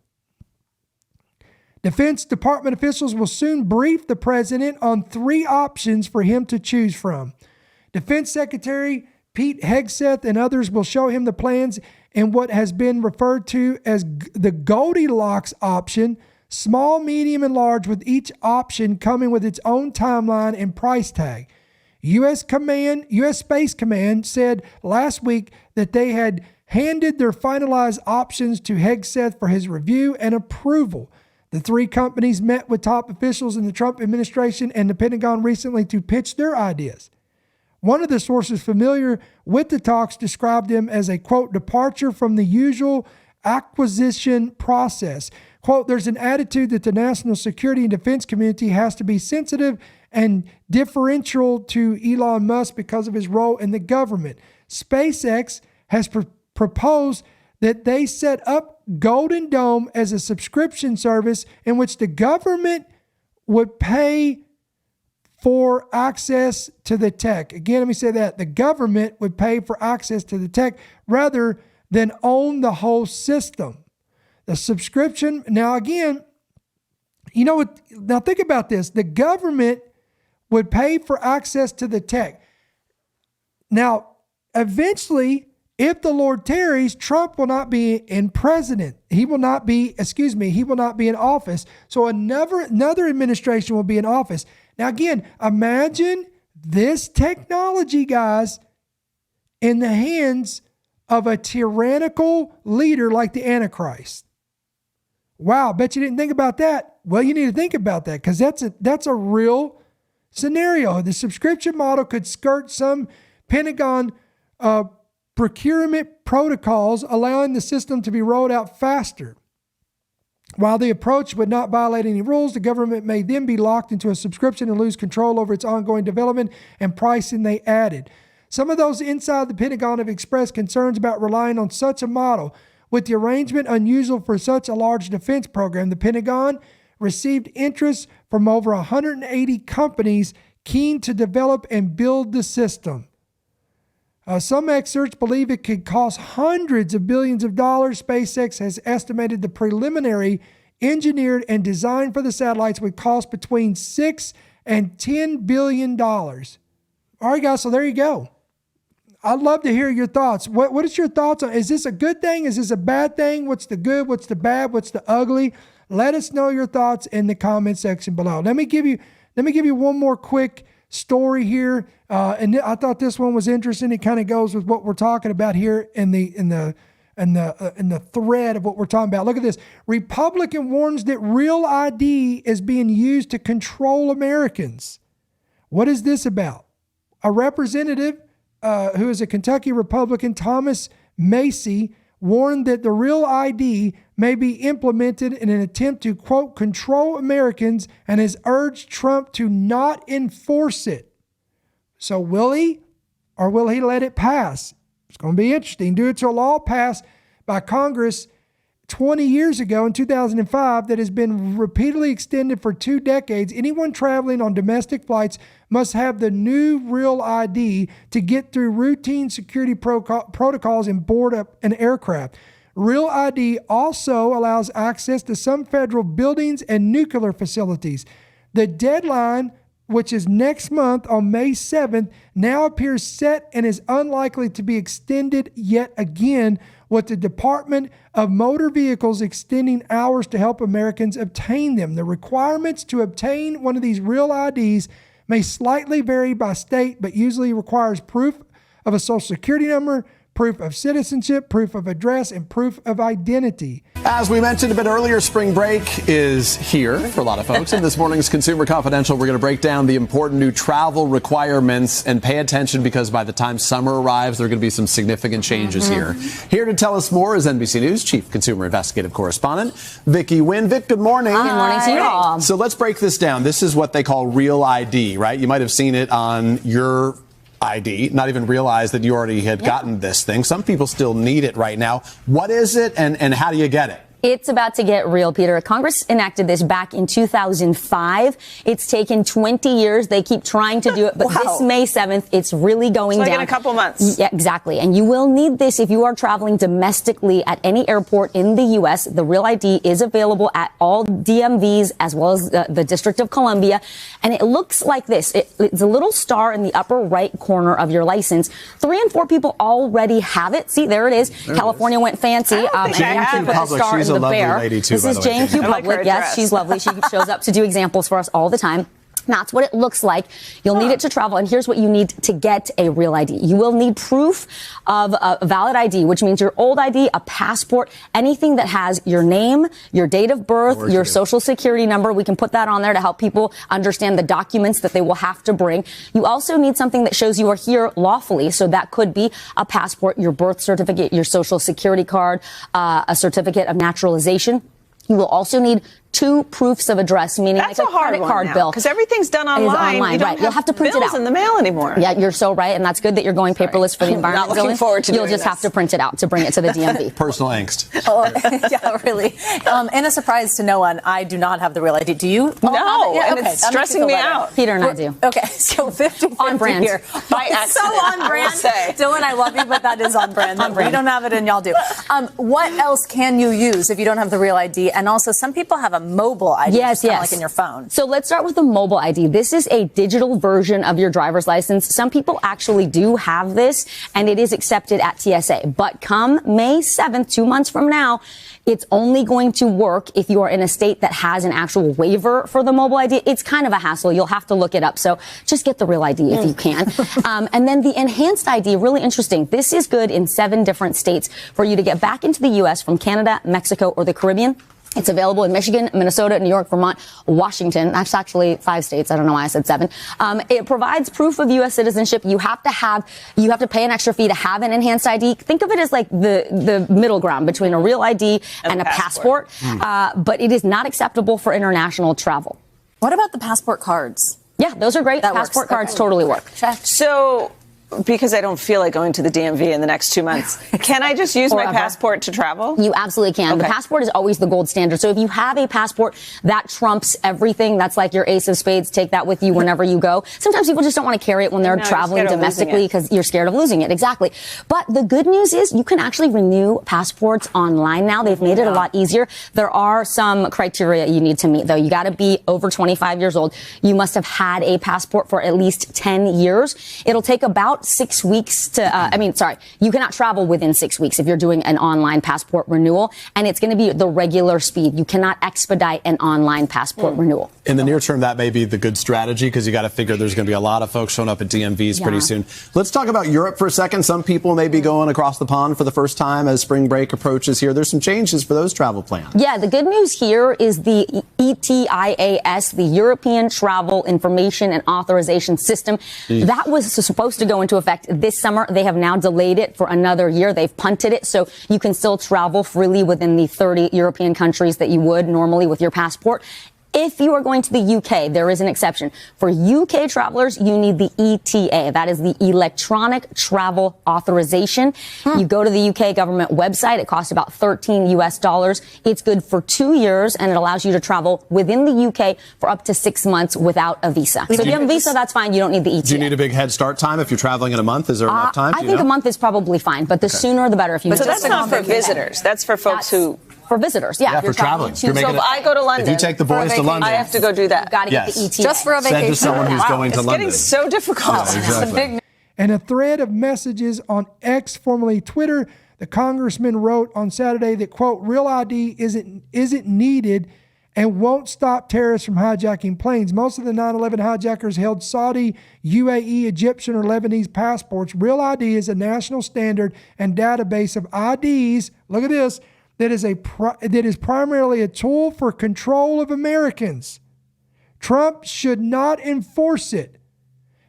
Defense Department officials will soon brief the president on 3 options for him to choose from. Defense Secretary Pete Hegseth and others will show him the plans in what has been referred to as the Goldilocks option, small, medium, and large, with each option coming with its own timeline and price tag. U.S. Space Command said last week that they had handed their finalized options to Hegseth for his review and approval. The 3 companies met with top officials in the Trump administration and the Pentagon recently to pitch their ideas. One of the sources familiar with the talks described them as a, quote, departure from the usual acquisition process. Quote, there's an attitude that the national security and defense community has to be sensitive and differential to Elon Musk because of his role in the government. SpaceX has proposed that they set up Golden Dome as a subscription service in which the government would pay for access to the tech. Again, let me say that. The government would pay for access to the tech rather than own the whole system. The subscription, now again, you know what? Now think about this. The government would pay for access to the tech. Now, eventually, if the Lord tarries, Trump will not be in president. He will not be in office. So another administration will be in office. Now, again, imagine this technology, guys, in the hands of a tyrannical leader like the Antichrist. Wow, bet you didn't think about that. Well, you need to think about that because that's a real scenario. The subscription model could skirt some Pentagon procurement protocols, allowing the system to be rolled out faster. While the approach would not violate any rules, the government may then be locked into a subscription and lose control over its ongoing development and pricing they added. Some of those inside the Pentagon have expressed concerns about relying on such a model. With the arrangement unusual for such a large defense program, the Pentagon received interest from over 180 companies keen to develop and build the system. Some experts believe it could cost hundreds of billions of dollars. SpaceX has estimated the preliminary engineered and designed for the satellites would cost between $6 and $10 billion. All right, guys, so there you go. I'd love to hear your thoughts. What is your thoughts on, is this a good thing? Is this a bad thing? What's the good? What's the bad? What's the ugly? Let us know your thoughts in the comment section below. Let me give you one more quick story here. And I thought this one was interesting. It kind of goes with what we're talking about here in the thread of what we're talking about. Look at this. Republican warns that real ID is being used to control Americans. What is this about? A representative who is a Kentucky Republican, Thomas Macy, warned that the real ID may be implemented in an attempt to, quote, control Americans, and has urged Trump to not enforce it. So will he, or will he let it pass? It's going to be interesting. Due to a law passed by Congress 20 years ago in 2005 that has been repeatedly extended for 2 decades, anyone traveling on domestic flights must have the new real ID to get through routine security protocols and board up an aircraft. Real ID also allows access to some federal buildings and nuclear facilities. The deadline, which is next month on May 7th, now appears set and is unlikely to be extended yet again, with the Department of Motor Vehicles extending hours to help Americans obtain them. The requirements to obtain one of these real IDs may slightly vary by state, but usually requires proof of a social security number, proof of citizenship, proof of address, and proof of identity. As we mentioned a bit earlier, spring break is here for a lot of folks. In this morning's Consumer Confidential, we're going to break down the important new travel requirements, and pay attention because by the time summer arrives, there are going to be some significant changes here. Here to tell us more is NBC News Chief Consumer Investigative Correspondent Vicki Wynn. Vic, good morning. Good morning to you all. So let's break this down. This is what they call Real ID, right? You might have seen it on your ID, not even realize that you already had gotten this thing. Some people still need it right now. What is it, and how do you get it? It's about to get real, Peter. Congress enacted this back in 2005. It's taken 20 years. They keep trying to do it, but this May 7th, it's really going down. In a couple months. Yeah, exactly. And you will need this if you are traveling domestically at any airport in the U.S. The Real ID is available at all DMVs as well as the District of Columbia. And it looks like this. It's a little star in the upper right corner of your license. 3 in 4 people already have it. See, there it is. California went fancy. Jane Q. Public, she's a lovely lady too, this is Jane Q. Public. Yes, she's lovely. She shows up to do examples for us all the time. That's what it looks like. You'll need it to travel. And here's what you need to get a real ID. You will need proof of a valid ID, which means your old ID, a passport, anything that has your name, your date of birth, your social security number. We can put that on there to help people understand the documents that they will have to bring. You also need something that shows you are here lawfully. So that could be a passport, your birth certificate, your social security card, a certificate of naturalization. You will also need 2 proofs of address, meaning that's like a credit card bill. Because everything's done online. You don't You'll have to print it out in the mail anymore. Yeah, you're so right, and that's good that you're going paperless for the environment. Not looking forward to You'll doing just have to print it out to bring it to the DMV. Personal angst. Oh, yeah, really. And a surprise to no one, I do not have the Real ID. Do you? No, and it's stressing me out. Peter and I do. Okay, so 50 on brand here. By accident, so on brand. Dylan, I love you, but that is on brand. We don't have it, and y'all do. What else can you use if you don't have the Real ID? And also, some people have a mobile ID. Yes. Like in your phone. So let's start with the mobile ID. This is a digital version of your driver's license. Some people actually do have this, and it is accepted at TSA. But come May 7th, 2 months from now, it's only going to work if you are in a state that has an actual waiver for the mobile ID. It's kind of a hassle. You'll have to look it up. So just get the Real ID if you can. And then the enhanced ID, really interesting. This is good in 7 different states for you to get back into the U.S. from Canada, Mexico, or the Caribbean. It's available in Michigan, Minnesota, New York, Vermont, Washington. That's actually 5 states. I don't know why I said 7. It provides proof of U.S. citizenship. You have to pay an extra fee to have an enhanced ID. Think of it as like the middle ground between a real ID and a passport. But it is not acceptable for international travel. What about the passport cards? Yeah, those are great. Passport cards totally work. Check. So, because I don't feel like going to the DMV in the next 2 months, can I just use my passport to travel? You absolutely can. Okay. The passport is always the gold standard. So if you have a passport, that trumps everything. That's like your ace of spades. Take that with you whenever you go. Sometimes people just don't want to carry it when they're traveling domestically because you're scared of losing it. Exactly. But the good news is you can actually renew passports online now. They've made it a lot easier. There are some criteria you need to meet, though. You got to be over 25 years old. You must have had a passport for at least 10 years. It'll take about 6 weeks to, you cannot travel within 6 weeks if you're doing an online passport renewal, and it's going to be the regular speed. You cannot expedite an online passport renewal. In the near term, that may be the good strategy because you got to figure there's going to be a lot of folks showing up at DMVs pretty soon. Let's talk about Europe for a second. Some people may be going across the pond for the first time as spring break approaches here. There's some changes for those travel plans. Yeah, the good news here is the ETIAS, the European Travel Information and Authorization System. That was supposed to go into effect this summer. They have now delayed it for another year. They've punted it, so you can still travel freely within the 30 European countries that you would normally with your passport. If you are going to the UK, there is an exception. For UK travelers, you need the ETA. That is the Electronic Travel Authorization. You go to the UK government website. It costs about $13 US. It's good for 2 years, and it allows you to travel within the UK for up to 6 months without a visa. So if you have a visa, that's fine. You don't need the ETA. Do you need a big head start time if you're traveling in a month? Is there enough time? I think a month is probably fine, but the sooner the better. If you So that's not for visitors. That's for folks who... For visitors, yeah. For traveling. So if I go to London, if you take the boys to London, I have to go do that. You've got to get the ETA. Just for a vacation. Send to someone who's going to London. It's getting so difficult. Exactly. In a thread of messages on X, formerly Twitter, the congressman wrote on Saturday that, quote, real ID isn't needed and won't stop terrorists from hijacking planes. Most of the 9/11 hijackers held Saudi, UAE, Egyptian, or Lebanese passports. Real ID is a national standard and database of IDs. Look at this. That is primarily a tool for control of Americans. Trump should not enforce it.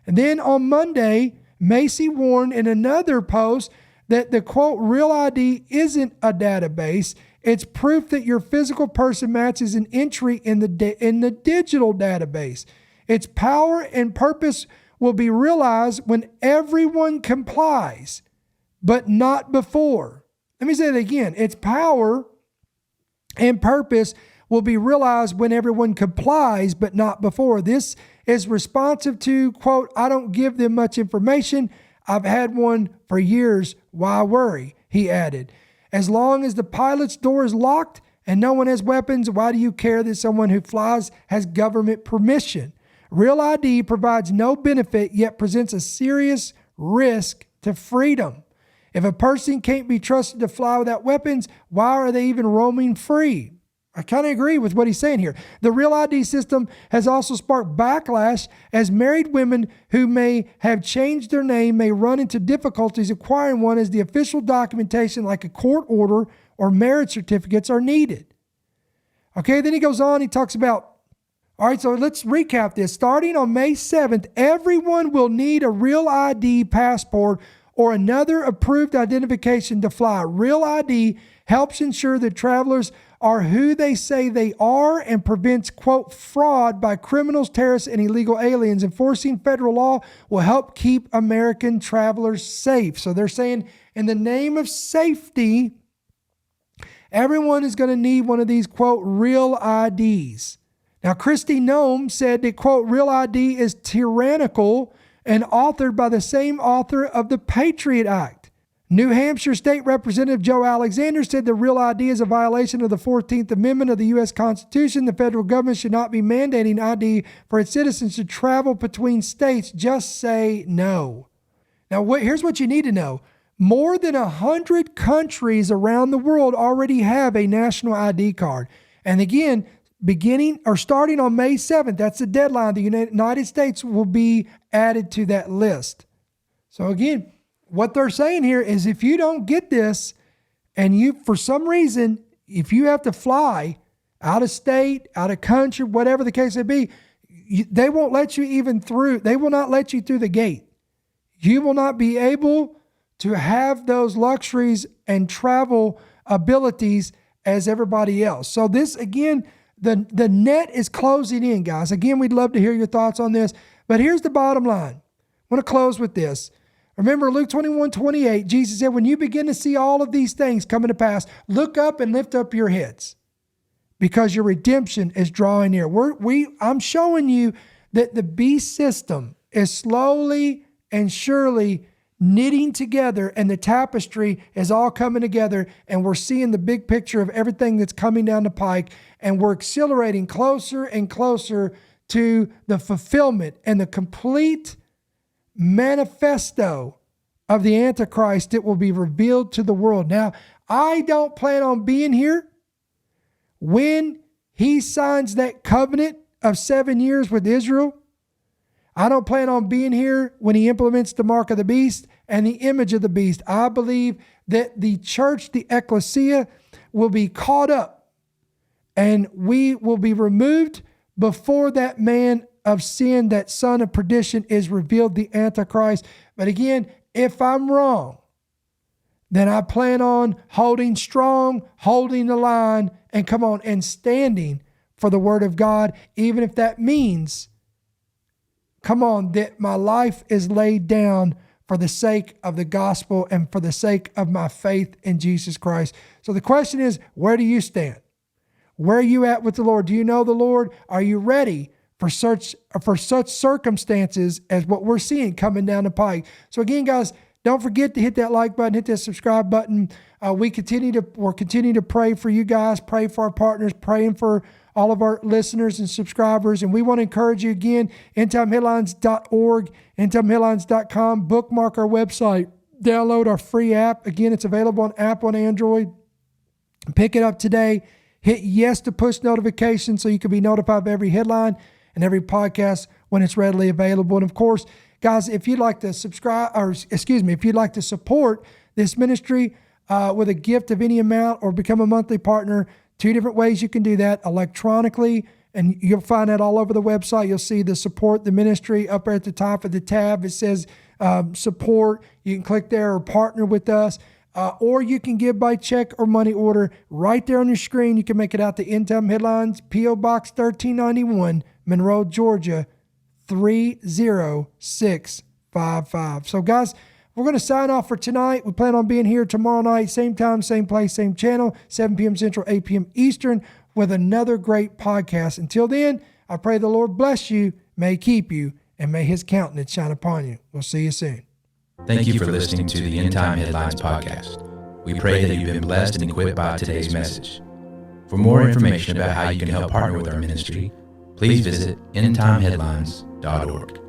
And then on Monday, Macy warned in another post that the, quote, real ID isn't a database. It's proof that your physical person matches an entry in the digital database. Its power and purpose will be realized when everyone complies, but not before. Let me say that again. Its power and purpose will be realized when everyone complies, but not before. This is responsive to, quote, I don't give them much information. I've had one for years. Why worry? He added. As long as the pilot's door is locked and no one has weapons, why do you care that someone who flies has government permission? Real ID provides no benefit, yet presents a serious risk to freedom. If a person can't be trusted to fly without weapons, why are they even roaming free? I kind of agree with what he's saying here. The Real ID system has also sparked backlash as married women who may have changed their name may run into difficulties acquiring one as the official documentation like a court order or marriage certificates are needed. Okay, then he goes on, he talks about, all right, so let's recap this. Starting on May 7th, everyone will need a Real ID passport or another approved identification to fly. Real ID helps ensure that travelers are who they say they are and prevents, quote, fraud by criminals, terrorists, and illegal aliens. Enforcing federal law will help keep American travelers safe. So they're saying in the name of safety, everyone is going to need one of these, quote, Real IDs. Now, Kristi Noem said that, quote, Real ID is tyrannical and authored by the same author of the Patriot Act. New Hampshire State Representative Joe Alexander said the Real ID is a violation of the 14th Amendment of the U.S. Constitution. The federal government should not be mandating ID for its citizens to travel between states. Just say no. Now, here's what you need to know. More than 100 countries around the world already have a national ID card. And again, starting on May 7th, that's the deadline, the United States will be added to that list. So again, what they're saying here is if you don't get this and you, for some reason, if you have to fly out of state, out of country, whatever the case may be, they won't let you even through. They will not let you through the gate. You will not be able to have those luxuries and travel abilities as everybody else. So this, again, the net is closing in, guys. Again, we'd love to hear your thoughts on this. But here's the bottom line. I want to close with this. Remember Luke 21:28, Jesus said, when you begin to see all of these things coming to pass, look up and lift up your heads because your redemption is drawing near. I'm showing you that the beast system is slowly and surely knitting together, and the tapestry is all coming together, and we're seeing the big picture of everything that's coming down the pike, and we're accelerating closer and closer to the fulfillment and the complete manifesto of the Antichrist that will be revealed to the world. Now, I don't plan on being here when he signs that covenant of 7 years with Israel. I don't plan on being here when he implements the mark of the beast and the image of the beast. I believe that the church, the ecclesia, will be caught up and we will be removed before that man of sin, that son of perdition, is revealed, the Antichrist. But again, if I'm wrong, then I plan on holding strong, holding the line, and come on, and standing for the word of God, even if that means, come on, that my life is laid down for the sake of the gospel and for the sake of my faith in Jesus Christ. So the question is, where do you stand? Where are you at with the Lord? Do you know the Lord? Are you ready for such circumstances as what we're seeing coming down the pike? So again, guys, don't forget to hit that like button, hit that subscribe button. We're continuing to pray for you guys, pray for our partners, praying for all of our listeners and subscribers. And we want to encourage you again, endtimeheadlines.org, endtimeheadlines.com, bookmark our website, download our free app. Again, it's available on Apple and Android. Pick it up today. Hit yes to push notifications so you can be notified of every headline and every podcast when it's readily available. And of course, guys, if you'd like to if you'd like to support this ministry with a gift of any amount or become a monthly partner, 2 different ways you can do that: electronically, and you'll find that all over the website. You'll see the support the ministry up there at the top of the tab. It says support. You can click there or partner with us. Or you can give by check or money order right there on your screen. You can make it out to End Time Headlines, P.O. Box 1391, Monroe, Georgia, 30655. So guys, we're going to sign off for tonight. We plan on being here tomorrow night, same time, same place, same channel, 7 p.m. Central, 8 p.m. Eastern, with another great podcast. Until then, I pray the Lord bless you, may keep you, and may his countenance shine upon you. We'll see you soon. Thank you for listening to the End Time Headlines podcast. We pray that you've been blessed and equipped by today's message. For more information about how you can help partner with our ministry, please visit endtimeheadlines.org.